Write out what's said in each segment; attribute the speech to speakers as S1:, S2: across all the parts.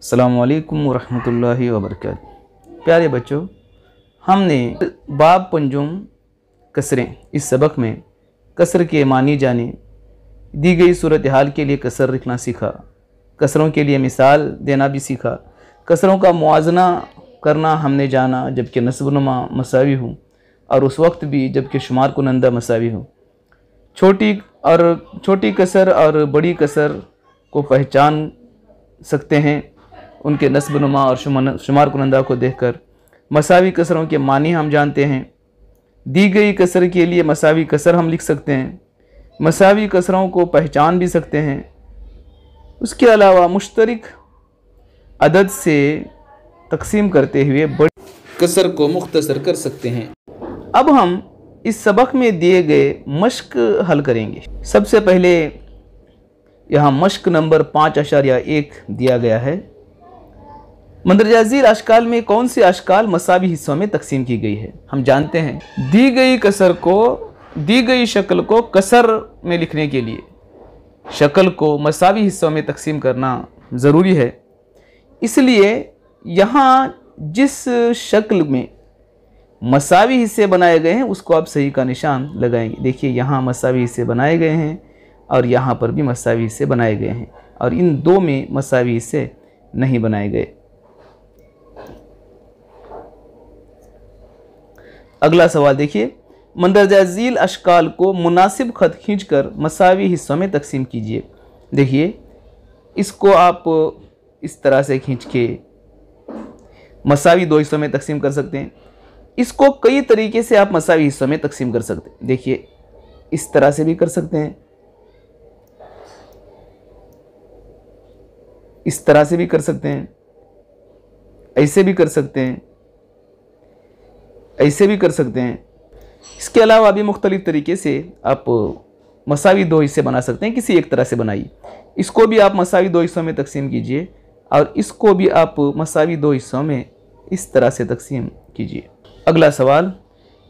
S1: अस्सलामुअलैकुम वरहमतुल्लाहि वबरकातुहू। प्यारे बच्चों, हमने बाब पंजुम कसरें इस सबक में कसर के मानी जाने, दी गई सूरत हाल के लिए कसर लिखना सीखा, कसरों के लिए मिसाल देना भी सीखा, कसरों का मुआजना करना हमने जाना जबकि नस्ब-नुमा मसावी हो और उस वक्त भी जबकि शुमार कुनंदा मसावी हो। छोटी कसर और बड़ी कसर को पहचान सकते हैं उनके नस्ब-नुमा और शुमार कुनंदा को देखकर। मसावी कसरों के मानी हम जानते हैं। दी गई कसर के लिए मसावी कसर हम लिख सकते हैं, मसावी कसरों को पहचान भी सकते हैं। उसके अलावा मुश्तरक अदद से तकसीम करते हुए बड़ी कसर को मुख्तसर कर सकते हैं। अब हम इस सबक में दिए गए मश्क हल करेंगे। सबसे पहले यहाँ मश्क नंबर 5.1 दिया गया है। मंदरजा ज़ील अशकाल में कौन सी अशकाल मसावी हिस्सों में तकसीम की गई है? हम जानते हैं दी गई कसर को, दी गई शक्ल को कसर में लिखने के लिए शक्ल को मसावी हिस्सों में तकसीम करना ज़रूरी है। इसलिए यहाँ जिस शक्ल में मसावी हिस्से बनाए गए हैं उसको आप सही का निशान लगाएंगे। देखिए यहाँ मसावी हिस्से बनाए गए हैं और यहाँ पर भी मसावी हिस्से बनाए गए हैं और इन दो में मसावी हिस्से नहीं बनाए गए। अगला सवाल देखिए, मंदरजा ज़ील अशकाल को मुनासिब ख़त खींचकर मसावी हिस्सों में तकसीम कीजिए। देखिए इसको आप इस तरह से खींच के मसावी दो हिस्सों में तकसीम कर सकते हैं। इसको कई तरीके से आप मसावी हिस्सों में तकसीम कर सकते हैं। देखिए इस तरह से भी कर सकते हैं, इस तरह से भी कर सकते हैं, ऐसे भी कर सकते हैं, ऐसे भी कर सकते हैं। इसके अलावा भी मुख्तलिफ तरीके से आप मसावी दो हिस्से बना सकते हैं। किसी एक तरह से बनाइए। इसको भी आप मसावी दो हिस्सों में तकसीम कीजिए और इसको भी आप मसावी दो हिस्सों में इस तरह से तकसीम कीजिए। अगला सवाल,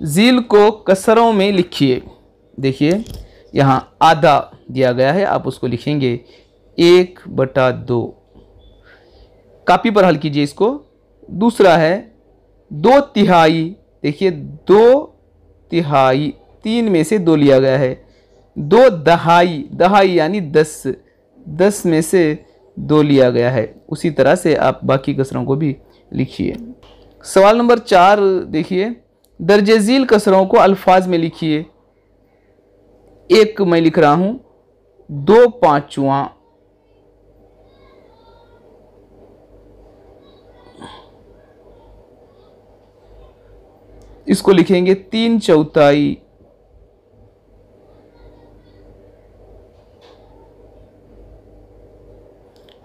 S1: ज़ील को कसरों में लिखिए। देखिए यहाँ आधा दिया गया है, आप उसको लिखेंगे 1/2। कापी पर हल कीजिए इसको। दूसरा है 2/3। देखिए 2/3, 3 में से 2 लिया गया है। 2/10, दहाई यानी 10 में से 2 लिया गया है। उसी तरह से आप बाकी कसरों को भी लिखिए। सवाल नंबर 4 देखिए, दर्जे ज़ील कसरों को अल्फाज में लिखिए। एक मैं लिख रहा हूँ 2/5, इसको लिखेंगे 3/4,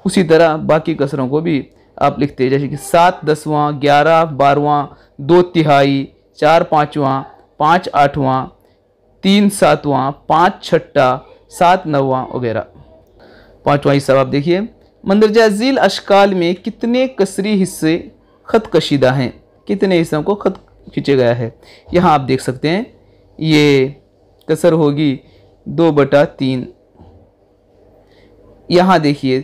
S1: उसी तरह बाकी कसरों को भी आप लिखते हैं, जैसे कि 7/10, 11/12, 2/3, 4/5, 5/8, 3/7, 5/6, 7/9 वगैरह। 5वां हिस्सा आप देखिए, मंदरजा ज़ील अशकाल में कितने कसरी हिस्से ख़त कशीदा हैं? कितने हिस्सों को ख़त खींचे गया है? यहाँ आप देख सकते हैं ये कसर होगी 2/3। यहाँ देखिए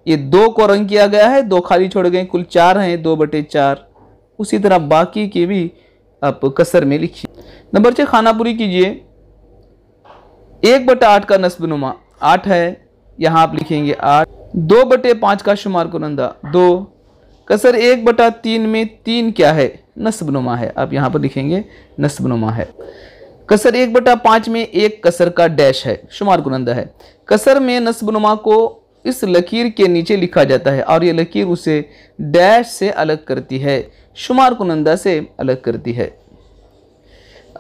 S1: ये 2 को रंग किया गया है, 2 खाली छोड़ गए, कुल 4 हैं, 2/4। उसी तरह बाकी के भी आप कसर में लिखिए। नंबर 6 खानापुरी कीजिए। 1/8 का नस्ब-नुमा 8 है, यहाँ आप लिखेंगे 8। 2/5 का शुमार कुनंदा 2। कसर 1/3 में 3 क्या है? नस्ब-नुमा है, आप यहाँ पर लिखेंगे नस्ब-नुमा है। कसर 1/5 में 1 कसर का डैश है, शुमार कुनंदा है। कसर में नस्ब-नुमा को इस लकीर के नीचे लिखा जाता है और ये लकीर उसे डैश से अलग करती है, शुमार कुनंदा से अलग करती है।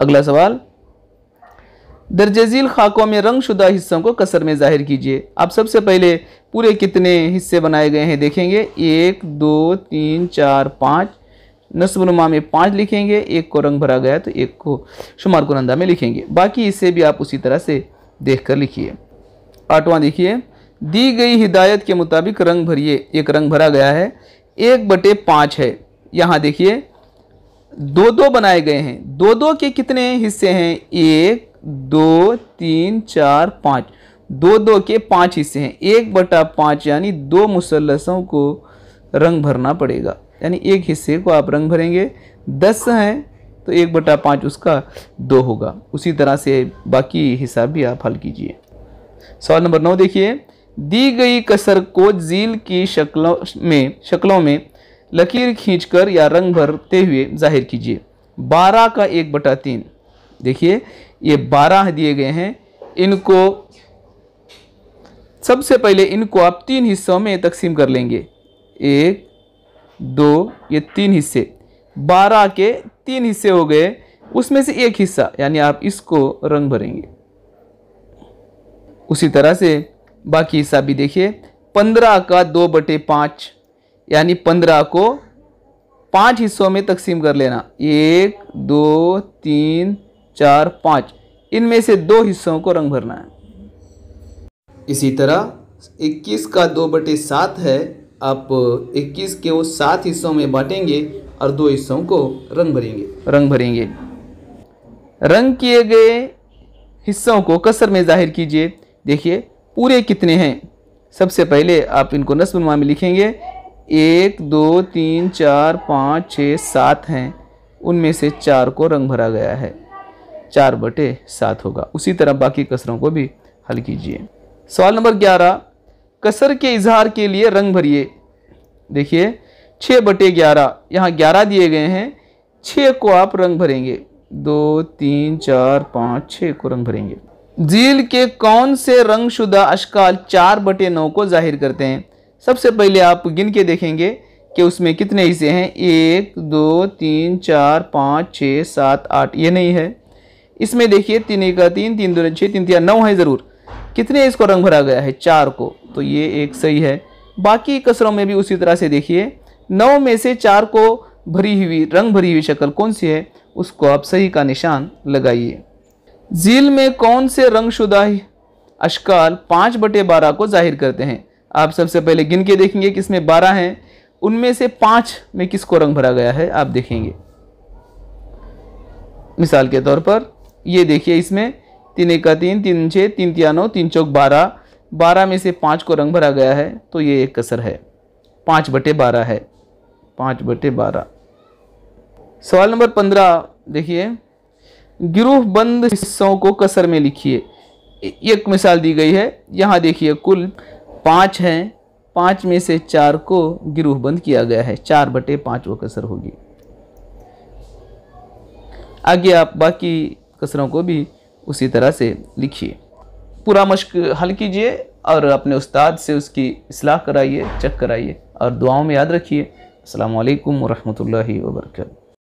S1: अगला सवाल, दर्जे ज़ील खाकों में रंगशुदा हिस्सों को कसर में ज़ाहिर कीजिए। आप सबसे पहले पूरे कितने हिस्से बनाए गए हैं देखेंगे। 1 2 3 4 5, नस्ब-नुमा में 5 लिखेंगे, 1 को रंग भरा गया तो 1 को शुमार कुनंदा में लिखेंगे। बाकी हिस्से भी आप उसी तरह से देखकर लिखिए। 8वां देखिए, दी गई हिदायत के मुताबिक रंग भरिए। एक रंग भरा गया है, 1/5 है। यहाँ देखिए 2 बनाए गए हैं। 2 के कितने हिस्से हैं? 1 2 3 4 5। 2 के 5 हिस्से हैं। 1/5 यानी 2 मुसल्लसों को रंग भरना पड़ेगा। यानी एक हिस्से को आप रंग भरेंगे, 10 हैं तो 1/5 उसका 2 होगा। उसी तरह से बाकी हिसाब भी आप हल कीजिए। सवाल नंबर 9 देखिए, दी गई कसर को झील की शक्लों में लकीर खींचकर या रंग भरते हुए जाहिर कीजिए। 12 का 1/3, देखिए ये 12 दिए गए हैं। इनको सबसे पहले इनको आप 3 हिस्सों में तकसीम कर लेंगे, 1 2, ये 3 हिस्से, 12 के 3 हिस्से हो गए, उसमें से एक हिस्सा यानी आप इसको रंग भरेंगे। उसी तरह से बाकी हिस्सा भी देखिए, 15 का 2/5 यानी 15 को 5 हिस्सों में तकसीम कर लेना, 1 2 3 4 5, इनमें से 2 हिस्सों को रंग भरना है। इसी तरह 21 का 2/7 है, आप 21 के वो 7 हिस्सों में बांटेंगे और 2 हिस्सों को रंग भरेंगे। रंग किए गए हिस्सों को कसर में जाहिर कीजिए। देखिए पूरे कितने हैं, सबसे पहले आप इनको नस्ब-नुमा में लिखेंगे, 1 2 3 4 5 6 7 हैं, उनमें से 4 को रंग भरा गया है, 4/7 होगा। उसी तरह बाकी कसरों को भी हल कीजिए। सवाल नंबर 11, कसर के इजहार के लिए रंग भरिए। देखिए 6/11, यहाँ 11 दिए गए हैं, 6 को आप रंग भरेंगे, 2 3 4 5 6 को रंग भरेंगे। झील के कौन से रंगशुदा अशकाल 4/9 को जाहिर करते हैं? सबसे पहले आप गिन के देखेंगे कि उसमें कितने हिस्से हैं, 1 2 3 4 5 6 7 8, ये नहीं है। इसमें देखिए 3 1 का 3, 3 2 6, 3 3 9 है ज़रूर। कितने इसको रंग भरा गया है, 4 को, तो ये एक सही है। बाकी कसरों में भी उसी तरह से देखिए, 9 में से 4 को रंग भरी हुई शक्ल कौन सी है, उसको आप सही का निशान लगाइए। झील में कौन से रंगशुदा अशकाल 5/12 को जाहिर करते हैं? आप सबसे पहले गिन के देखेंगे कि इसमें 12 हैं, उनमें से 5 में किसको रंग भरा गया है आप देखेंगे। मिसाल के तौर पर ये देखिए, इसमें 3 1 का 3, 3 6, 3 3 9, 3 4 12, 12 में से 5 को रंग भरा गया है, तो ये एक कसर है, 5/12 है, 5/12। सवाल नंबर 15 देखिए, गिरोहबंद हिस्सों को कसर में लिखिए। एक मिसाल दी गई है, यहाँ देखिए कुल 5 हैं, 5 में से 4 को गिरोहबंद किया गया है, 4/5 वो कसर होगी। आगे आप बाकी कसरों को भी उसी तरह से लिखिए। पूरा मश्क हल कीजिए और अपने उस्ताद से उसकी इस्लाह कराइए, चेक कराइए और दुआओं में याद रखिए। अस्सलामु अलैकुम व रहमतुल्लाहि व बरकातहू।